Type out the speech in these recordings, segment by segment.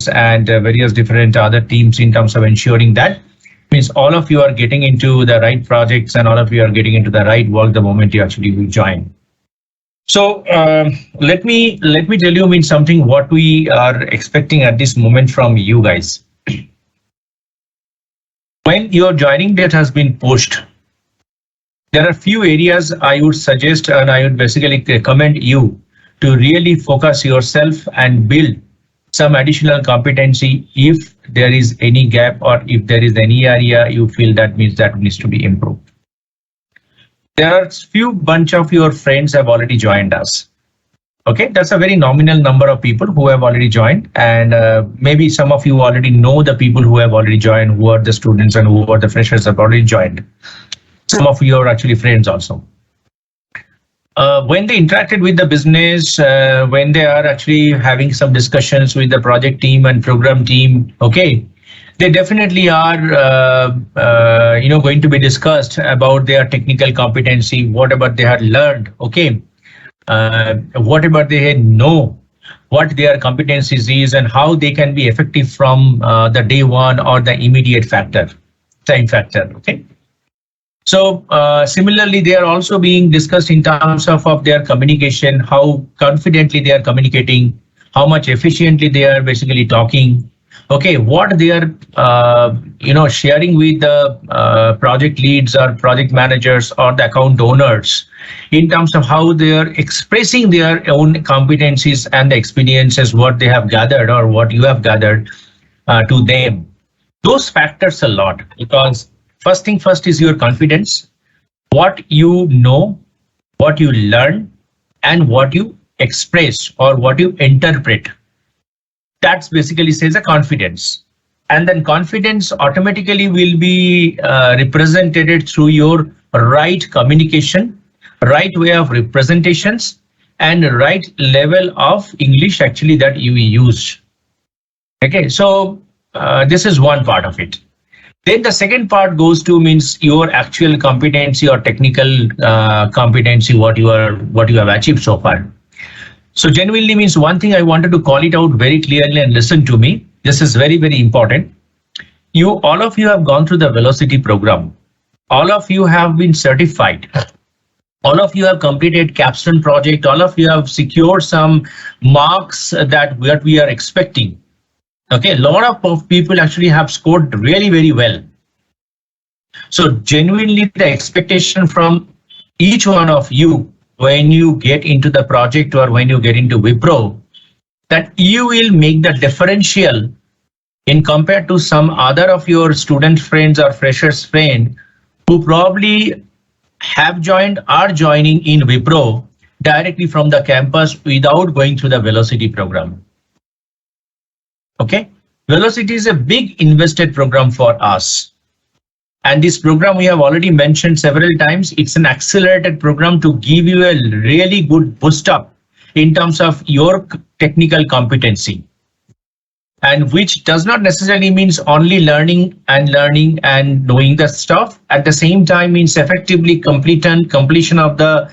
and various different other teams in terms of ensuring that means all of you are getting into the right projects and all of you are getting into the right work the moment you actually will join. So let me tell you means something what we are expecting at this moment from you guys. When your joining date has been pushed, there are few areas I would suggest and I would basically recommend you to really focus yourself and build some additional competency if there is any gap or if there is any area you feel that means that needs to be improved. There are few bunch of your friends have already joined us. Okay, that's a very nominal number of people who have already joined, and maybe some of you already know the people who have already joined, who are the students and who are the freshers have already joined. Some of you are actually friends also. When they interacted with the business, when they are actually having some discussions with the project team and program team, okay, they definitely are going to be discussed about their technical competency, whatever they had learned, okay, whatever they know, what their competencies is and how they can be effective from the day one or the immediate time factor, okay. So similarly, they are also being discussed in terms of their communication, how confidently they are communicating, how much efficiently they are basically talking, okay, what they are sharing with the project leads or project managers or the account owners in terms of how they are expressing their own competencies and the experiences, what they have gathered or what you have gathered to them. Those factors a lot, because first thing first is your confidence, what you know, what you learn, and what you express or what you interpret. That's basically says a confidence. And then confidence automatically will be represented through your right communication, right way of representations, and right level of English actually that you use. Okay, so this is one part of it. Then the second part goes to means your actual competency or technical competency, what you have achieved so far. So genuinely means one thing I wanted to call it out very clearly and listen to me. This is very, very important. All of you have gone through the Velocity program. All of you have been certified. All of you have completed capstone project. All of you have secured some marks that what we are expecting. Okay, a lot of people actually have scored really very well. So genuinely the expectation from each one of you when you get into the project or when you get into Wipro, that you will make the differential in compared to some other of your student friends or freshers friend who probably have joined, are joining in Wipro directly from the campus without going through the Velocity program. Okay, Velocity is a big invested program for us. And this program we have already mentioned several times. It's an accelerated program to give you a really good boost up in terms of your technical competency. And which does not necessarily means only learning and knowing the stuff. At the same time means effectively completion of the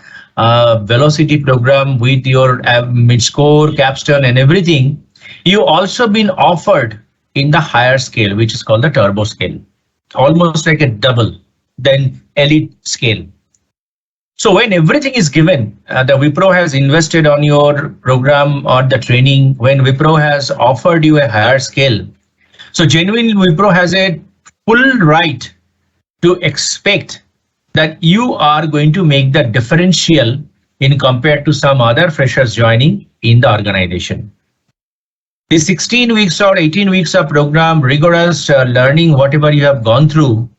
Velocity program with your mid-score, capstone and everything. You also been offered in the higher scale, which is called the turbo scale, almost like a double than elite scale. So when everything is given, the Wipro has invested on your program or the training, when Wipro has offered you a higher scale. So genuinely Wipro has a full right to expect that you are going to make the differential in compared to some other freshers joining in the organization. The 16 weeks or 18 weeks of program, rigorous learning, whatever you have gone through,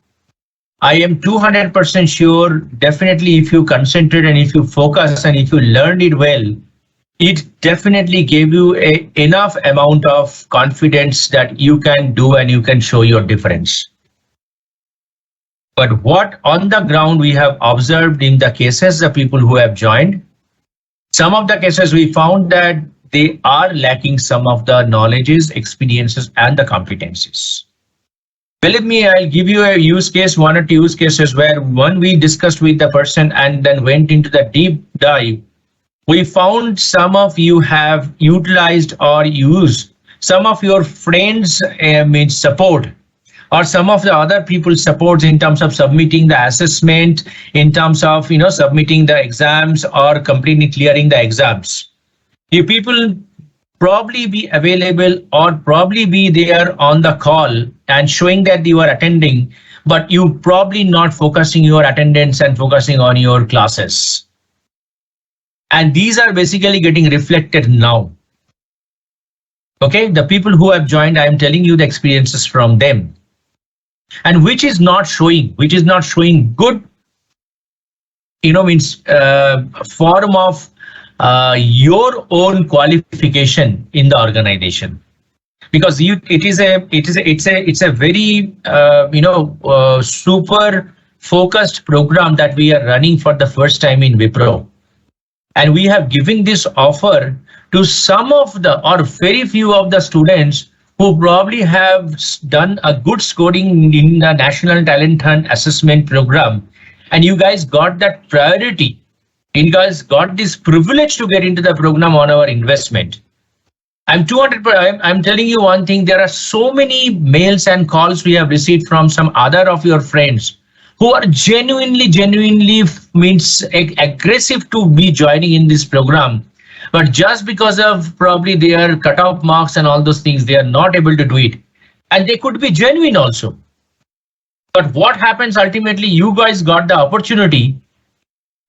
I am 200% sure, definitely if you concentrate and if you focus and if you learned it well, it definitely gave you enough amount of confidence that you can do and you can show your difference. But what on the ground we have observed in the cases, the people who have joined, some of the cases we found that they are lacking some of the knowledges, experiences, and the competencies. Believe me, I'll give you a use case, one or two use cases where one we discussed with the person and then went into the deep dive. We found some of you have utilized or used some of your friends means support, or some of the other people supports in terms of submitting the assessment, in terms of submitting the exams or completely clearing the exams. You people probably be available or probably be there on the call and showing that you are attending, but you probably not focusing your attendance and focusing on your classes. And these are basically getting reflected now. Okay, the people who have joined, I am telling you the experiences from them, and which is not showing good, form of your own qualification in the organization, because it's a very super focused program that we are running for the first time in Wipro, and we have given this offer to some of the or very few of the students who probably have done a good scoring in the National Talent Hunt assessment program, and you guys got that priority. You guys got this privilege to get into the program on our investment. I'm telling you one thing, there are so many mails and calls we have received from some other of your friends who are genuinely means aggressive to be joining in this program. But just because of probably their cutoff marks and all those things, they are not able to do it. And they could be genuine also. But what happens ultimately, you guys got the opportunity.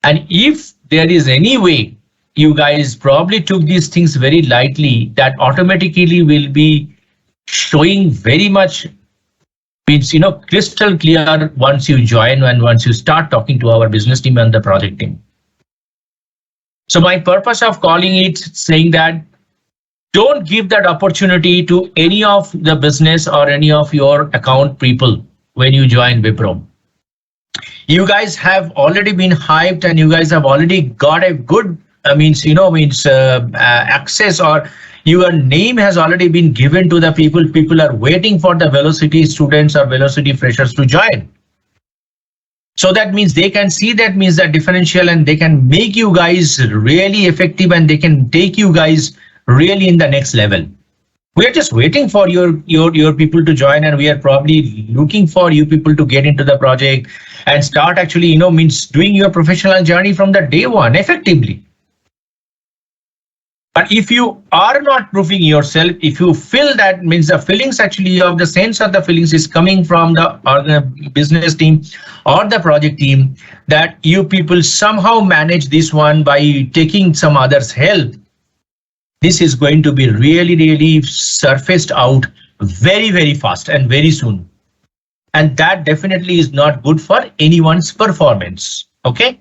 And if there is any way you guys probably took these things very lightly, that automatically will be showing very much, means, crystal clear once you join and once you start talking to our business team and the project team. So my purpose of calling it saying that don't give that opportunity to any of the business or any of your account people when you join Wipro. You guys have already been hyped and you guys have already got a good access, or your name has already been given to the people. People are waiting for the velocity students or velocity freshers to join. So that means they can see that means the differential, and they can make you guys really effective, and they can take you guys really in the next level. We are just waiting for your people to join, and we are probably looking for you people to get into the project and start actually, doing your professional journey from the day one effectively. But if you are not proving yourself, if you feel that means the feelings actually of the sense of the feelings is coming from the business team or the project team, that you people somehow manage this one by taking some others' help, this is going to be really surfaced out very fast and very soon. And that definitely is not good for anyone's performance. Okay.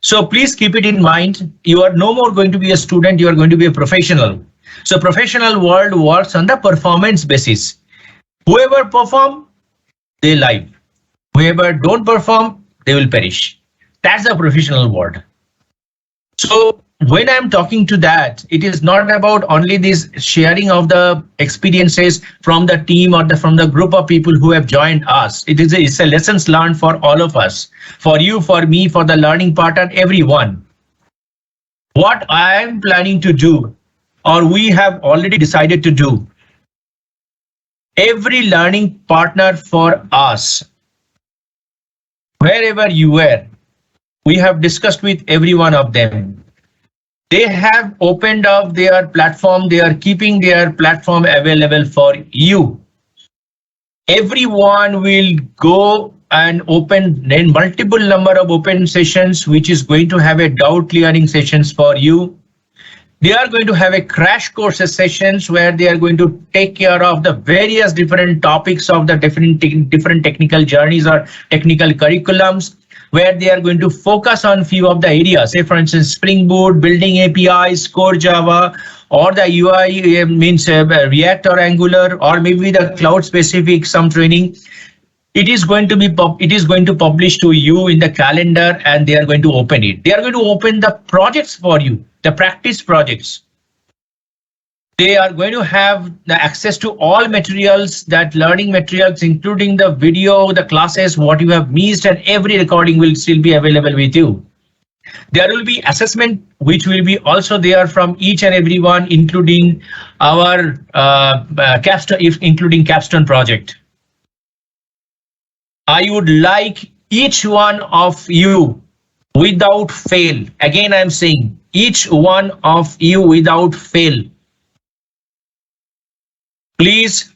So please keep it in mind. You are no more going to be a student, you are going to be a professional. So professional world works on the performance basis. Whoever perform, they live. Whoever don't perform, they will perish. That's the professional world. So when I'm talking to that, it is not about only this sharing of the experiences from the team or from the group of people who have joined us. It's a lessons learned for all of us, for you, for me, for the learning partner, everyone. What I am planning to do, or we have already decided to do, every learning partner for us, wherever you were, we have discussed with every one of them. They have opened up their platform. They are keeping their platform available for you. Everyone will go and open in multiple number of open sessions, which is going to have a doubt clearing sessions for you. They are going to have a crash course sessions where they are going to take care of the various different topics of the different technical journeys or technical curriculums, where they are going to focus on few of the areas, say for instance, Spring Boot, building APIs, core Java, or the UI React or Angular, or maybe the cloud specific some training. It is going to publish to you in the calendar, and they are going to open it. They are going to open the projects for you, the practice projects. They are going to have the access to all materials, that learning materials, including the video, the classes, what you have missed, and every recording will still be available with you. There will be assessment which will be also there from each and everyone, including our capstone, including capstone project. I would like each one of you without fail. Again, I'm saying each one of you without fail. Please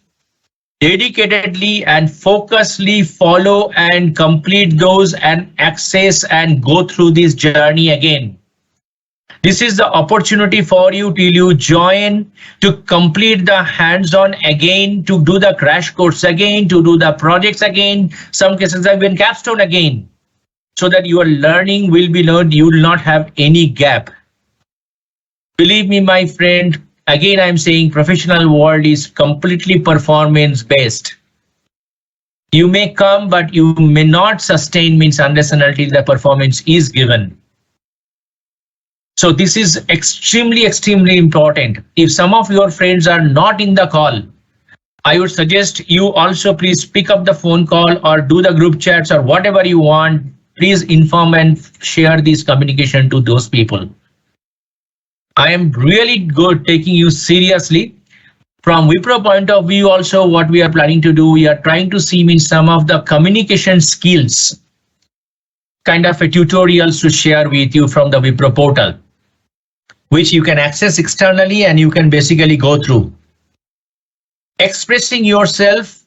dedicatedly and focusedly follow and complete those and access and go through this journey again. This is the opportunity for you till you join to complete the hands-on again, to do the crash course again, to do the projects again. Some cases have been capstone again, so that your learning will be learned. You will not have any gap. Believe me, my friend, again, I'm saying professional world is completely performance based. You may come, but you may not sustain means unless and until the performance is given. So this is extremely, extremely important. If some of your friends are not in the call, I would suggest you also please pick up the phone call or do the group chats or whatever you want. Please inform and share this communication to those people. I am really good taking you seriously. From Wipro point of view also, what we are planning to do, we are trying to see means some of the communication skills, kind of a tutorials to share with you from the Wipro portal, which you can access externally and you can basically go through. Expressing yourself,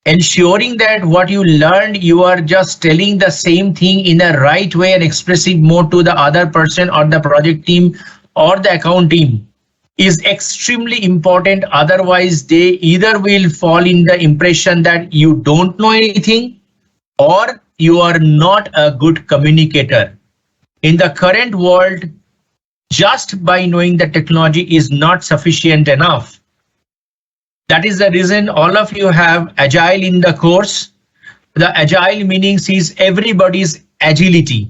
ensuring that what you learned, you are just telling the same thing in a right way and expressing more to the other person or the project team or the account team is extremely important. Otherwise, they either will fall in the impression that you don't know anything or you are not a good communicator. In the current world, just by knowing the technology is not sufficient enough. That is the reason all of you have Agile in the course. The Agile meanings is everybody's agility.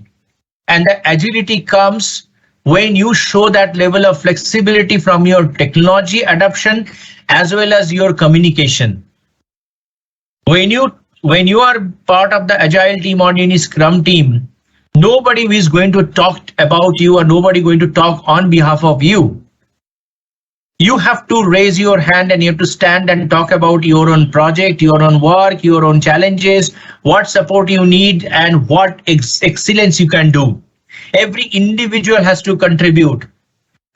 And the agility comes when you show that level of flexibility from your technology adoption as well as your communication. When you are part of the Agile team or in a Scrum team, nobody is going to talk about you or nobody going to talk on behalf of you. You have to raise your hand and you have to stand and talk about your own project, your own work, your own challenges, what support you need and what excellence you can do. Every individual has to contribute.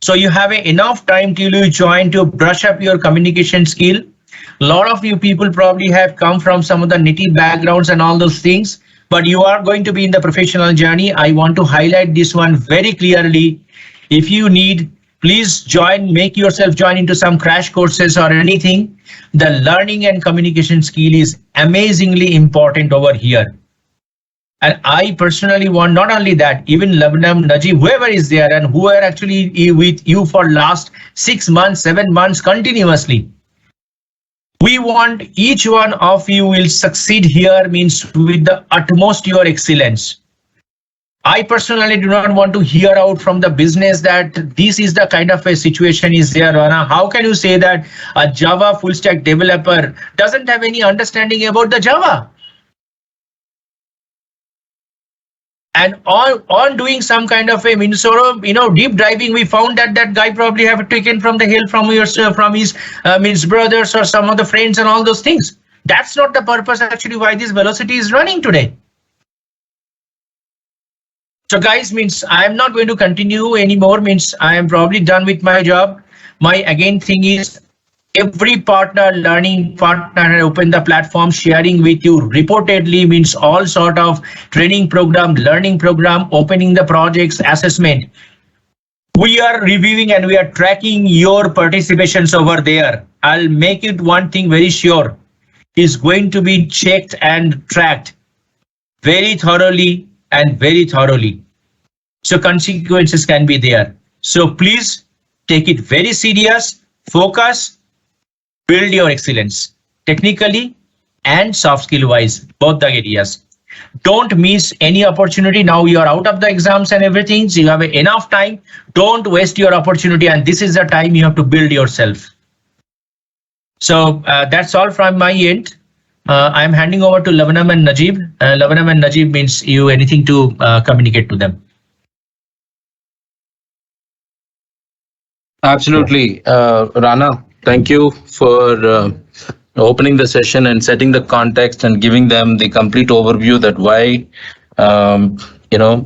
So you have enough time till you join to brush up your communication skill. A lot of you people probably have come from some of the native backgrounds and all those things, but you are going to be in the professional journey. I want to highlight this one very clearly. If you need, please join, make yourself join into some crash courses or anything. The learning and communication skill is amazingly important over here. And I personally want not only that, even Labnam, Najib, whoever is there and who are actually with you for last 6 months, 7 months continuously. We want each one of you will succeed here means with the utmost your excellence. I personally do not want to hear out from the business that this is the kind of a situation is there. How can you say that a Java full stack developer doesn't have any understanding about the Java? And on doing some kind of a deep diving, we found that that guy probably have taken from the hill from his brothers or some of the friends and all those things. That's not the purpose actually why this velocity is running today. So guys, means I am not going to continue anymore. Means I am probably done with my job. My again thing is every partner, learning partner open the platform, sharing with you reportedly means all sort of training program, learning program, opening the projects, assessment. We are reviewing and we are tracking your participations over there. I'll make it one thing very sure is going to be checked and tracked very thoroughly and very thoroughly. So consequences can be there. So please take it very serious, focus, build your excellence technically and soft skill wise, both the areas. Don't miss any opportunity. Now you are out of the exams and everything. So you have enough time. Don't waste your opportunity. And this is the time you have to build yourself. So that's all from my end. I'm handing over to Lavanam and Najib. Lavanam and Najib means you anything to communicate to them. Absolutely. Rana, thank you for opening the session and setting the context and giving them the complete overview that um, you know,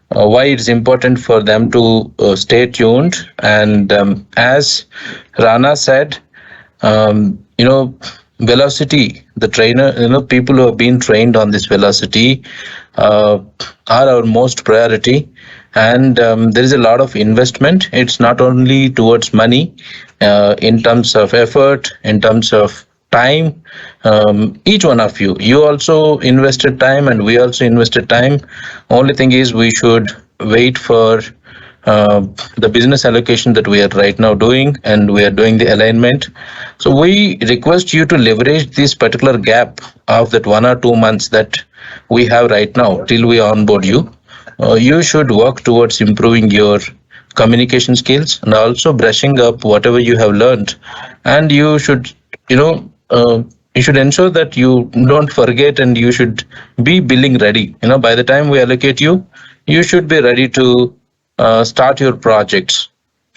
why it's important for them to stay tuned. And as Rana said, velocity, the trainer, people who have been trained on this velocity uh, are our most priority. And there is a lot of investment. It's not only towards money, in terms of effort, in terms of time. Each one of you also invested time, and we also invested time. Only thing is, we should wait for the business allocation that we are right now doing, and we are doing the alignment. So we request you to leverage this particular gap of that 1 or 2 months that we have right now till we onboard you. You should work towards improving your communication skills and also brushing up whatever you have learned. And you should, you should ensure that you don't forget, and you should be billing ready. By the time we allocate you, you should be ready to start your projects.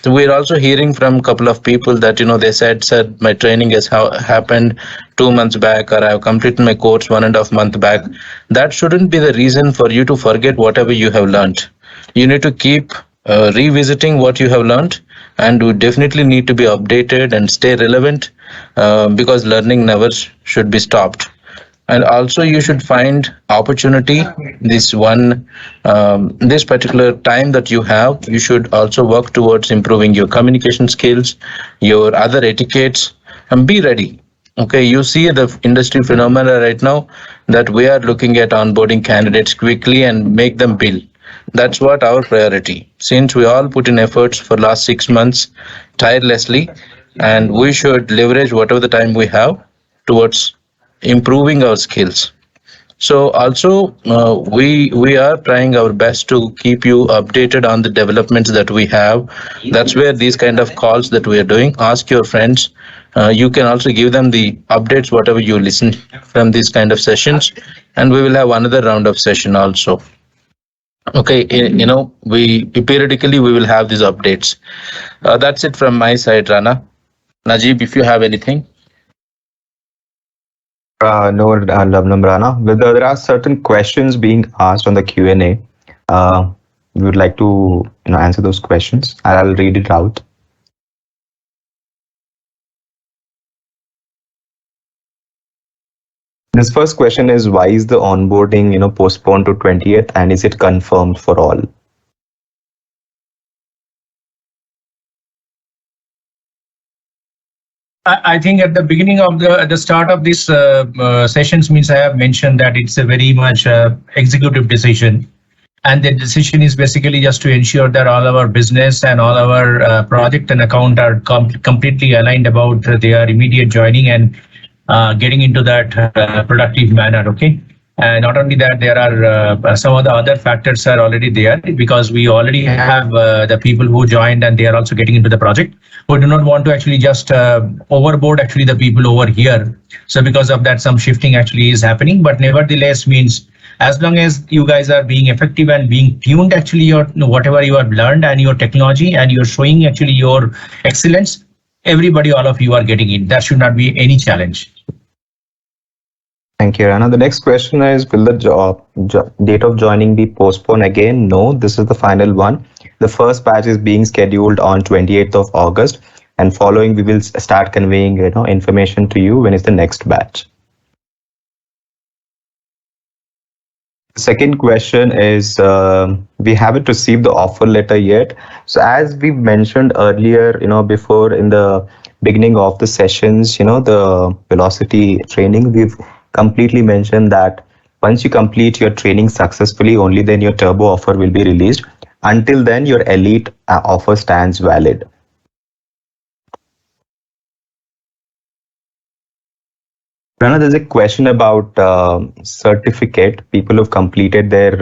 So we're also hearing from a couple of people that they said my training has happened 2 months back, or I've completed my course 1.5 month back. That shouldn't be the reason for you to forget whatever you have learned. You need to keep revisiting what you have learned, and you definitely need to be updated and stay relevant, because learning never should be stopped. And also you should find opportunity. This particular time that you have, you should also work towards improving your communication skills, your other etiquettes, and be ready. Okay, you see the industry phenomena right now that we are looking at onboarding candidates quickly and make them bill. That's what our priority, since we all put in efforts for last 6 months tirelessly, and we should leverage whatever the time we have towards improving our skills. So also, we are trying our best to keep you updated on the developments that we have. That's where these kind of calls that we are doing. Ask your friends. You can also give them the updates whatever you listen from these kind of sessions, and we will have another round of session also. Okay, we periodically we will have these updates. That's it from my side, Rana. Najib, if you have anything. No, Labnam Rana. There are certain questions being asked on the Q&A. We would like to answer those questions. I'll read it out. This first question is, why is the onboarding postponed to 20th, and is it confirmed for all? I think at the beginning of the start of this sessions means I have mentioned that it's a very much executive decision, and the decision is basically just to ensure that all our business and all our project and account are completely aligned about their immediate joining and getting into that productive manner. Okay. And not only that, there are some of the other factors are already there, because we already have the people who joined and they are also getting into the project. We do not want to actually just overboard actually the people over here. So because of that, some shifting actually is happening. But nevertheless, means as long as you guys are being effective and being tuned, actually your whatever you have learned and your technology, and you're showing actually your excellence, everybody, all of you are getting it. That should not be any challenge. Thank you, Rana. The next question is, will the date of joining be postponed again? No, this is the final one. The first batch is being scheduled on 28th of August, and following we will start conveying information to you when is the next batch. Second question is, we haven't received the offer letter yet. So as we mentioned earlier, before in the beginning of the sessions, the velocity training, we've completely mentioned that once you complete your training successfully, only then your turbo offer will be released. Until then, your elite offer stands valid. Rana, there's a question about certificate. People who've completed their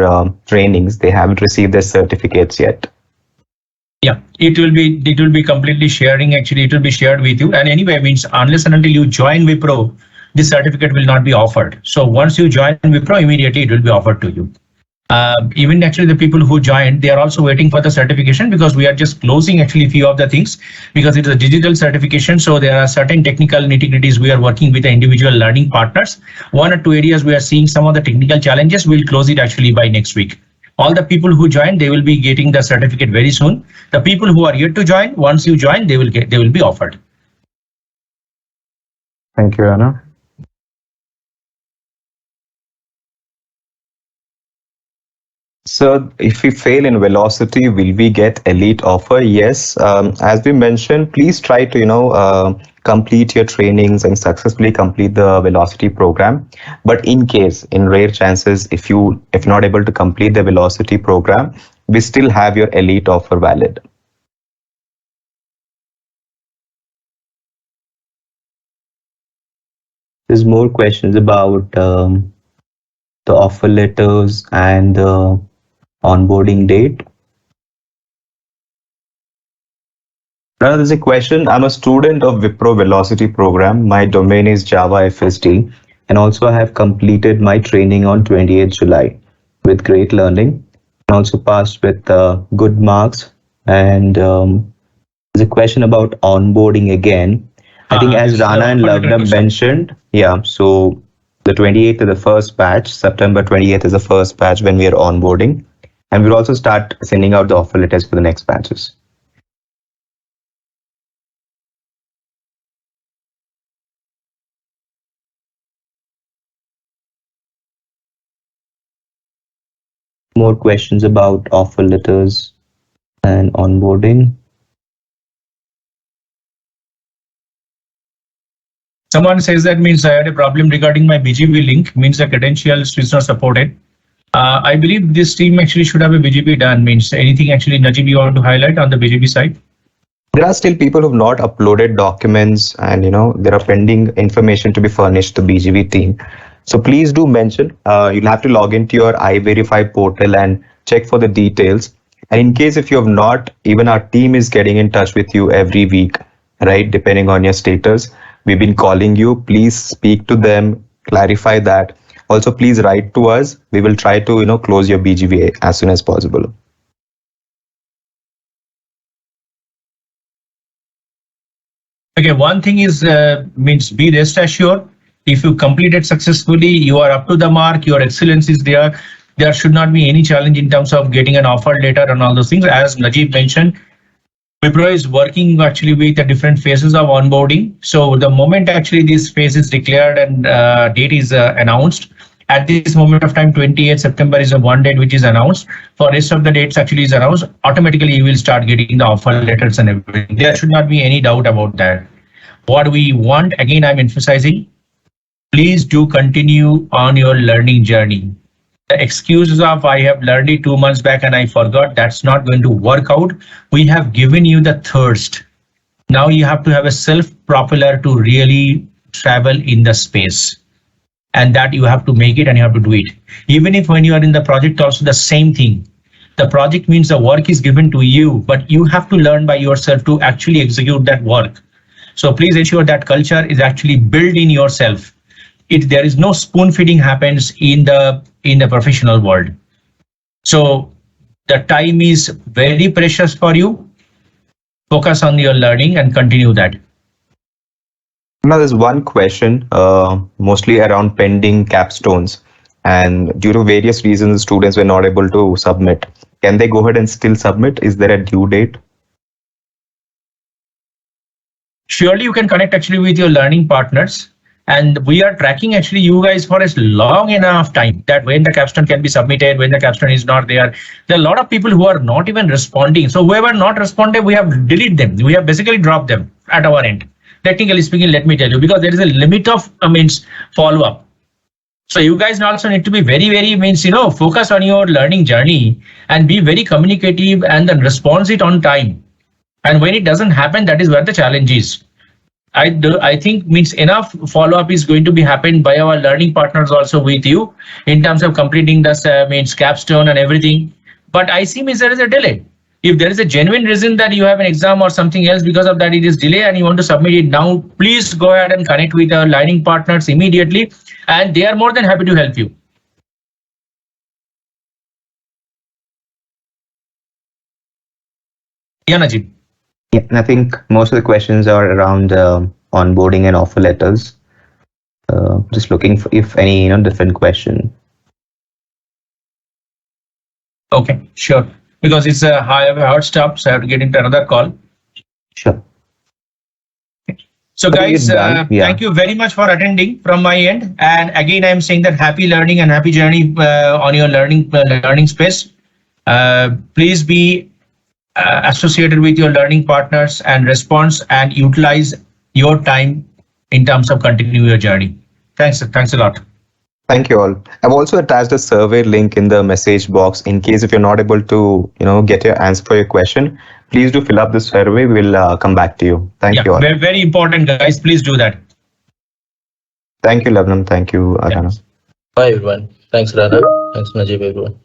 trainings, they haven't received their certificates yet. Yeah, it will be completely sharing. Actually, it will be shared with you. And anyway, means unless and until you join Wipro, this certificate will not be offered. So once you join Wipro, immediately it will be offered to you. Even actually the people who joined, they are also waiting for the certification, because we are just closing actually few of the things, because it is a digital certification. So there are certain technical nitty-gritties we are working with the individual learning partners. 1 or 2 areas we are seeing some of the technical challenges. We'll close it actually by next week. All the people who join, they will be getting the certificate very soon. The people who are yet to join, once you join, they will be offered. Thank you, Anna. So if we fail in velocity, will we get elite offer? Yes. As we mentioned, please try to, complete your trainings and successfully complete the velocity program. But in case, in rare chances, if not able to complete the velocity program, we still have your elite offer valid. There's more questions about the offer letters and the onboarding date. Now there's a question. I'm a student of Wipro Velocity program. My domain is Java FSD, and also I have completed my training on 28th July with great learning, and also passed with good marks. And there's a question about onboarding again. I think as Rana and Lavna mentioned, yeah, so the 28th is the first batch, September 28th is the first batch when we are onboarding. And we'll also start sending out the offer letters for the next batches. More questions about offer letters and onboarding. Someone says that means I had a problem regarding my BGP link, means the credentials is not supported. I believe this team actually should have a BGP done. Means anything actually, Najib, you want to highlight on the BGP side? There are still people who've not uploaded documents, and there are pending information to be furnished to BGP team. So please do mention. You'll have to log into your iVerify portal and check for the details. And in case if you have not, even our team is getting in touch with you every week, right? Depending on your status, we've been calling you. Please speak to them, clarify that. Also, please write to us. We will try to close your BGV as soon as possible. Okay, one thing is means be rest assured, if you complete it successfully, you are up to the mark, your excellence is there. There should not be any challenge in terms of getting an offer letter and all those things. As Najib mentioned, Wipro is working actually with the different phases of onboarding. So the moment actually this phase is declared and date is announced, at this moment of time, 28th September is the one date which is announced. For rest of the dates actually is announced, automatically you will start getting the offer letters and everything. There should not be any doubt about that. What we want, again, I'm emphasizing, please do continue on your learning journey. The excuses of I have learned it 2 months back and I forgot, that's not going to work out. We have given you the thirst. Now you have to have a self-propeller to really travel in the space. And that you have to make it and you have to do it. Even if when you are in the project also the same thing. The project means the work is given to you, but you have to learn by yourself to actually execute that work. So please ensure that culture is actually built in yourself. There is no spoon feeding happens in the professional world. So the time is very precious for you. Focus on your learning and continue that. Now there's one question, mostly around pending capstones, and due to various reasons, students were not able to submit. Can they go ahead and still submit? Is there a due date? Surely you can connect actually with your learning partners, and we are tracking actually you guys for as long enough time that when the capstone can be submitted, when the capstone is not there. There are a lot of people who are not even responding. So whoever not responded, we have deleted them. We have basically dropped them at our end. Technically speaking, let me tell you, because there is a limit of follow-up. So you guys also need to be very focus on your learning journey and be very communicative and then respond it on time. And when it doesn't happen, that is where the challenge is. I think enough follow-up is going to be happened by our learning partners also with you in terms of completing the capstone and everything. But I see there is a delay. If there is a genuine reason that you have an exam or something else, because of that it is delayed and you want to submit it now, please go ahead and connect with our learning partners immediately, and they are more than happy to help you. Yeah, Najib. Yeah, I think most of the questions are around onboarding and offer letters. Just looking for if any different question. Okay, sure. Because it's a hard stop, so I have to get into another call. Sure. So I think guys, it's done. Yeah. thank you very much for attending from my end. And again, I'm saying that happy learning and happy journey on your learning space. Please be associated with your learning partners and response and utilize your time in terms of continue your journey. Thanks a lot. Thank you all. I've also attached a survey link in the message box in case if you're not able to, get your answer for your question. Please do fill up the survey. We'll come back to you. Thank you all. Very, very important, guys. Please do that. Thank you, Labnam. Thank you, Rana. Bye, everyone. Thanks, Rana. Thanks, Najib, everyone.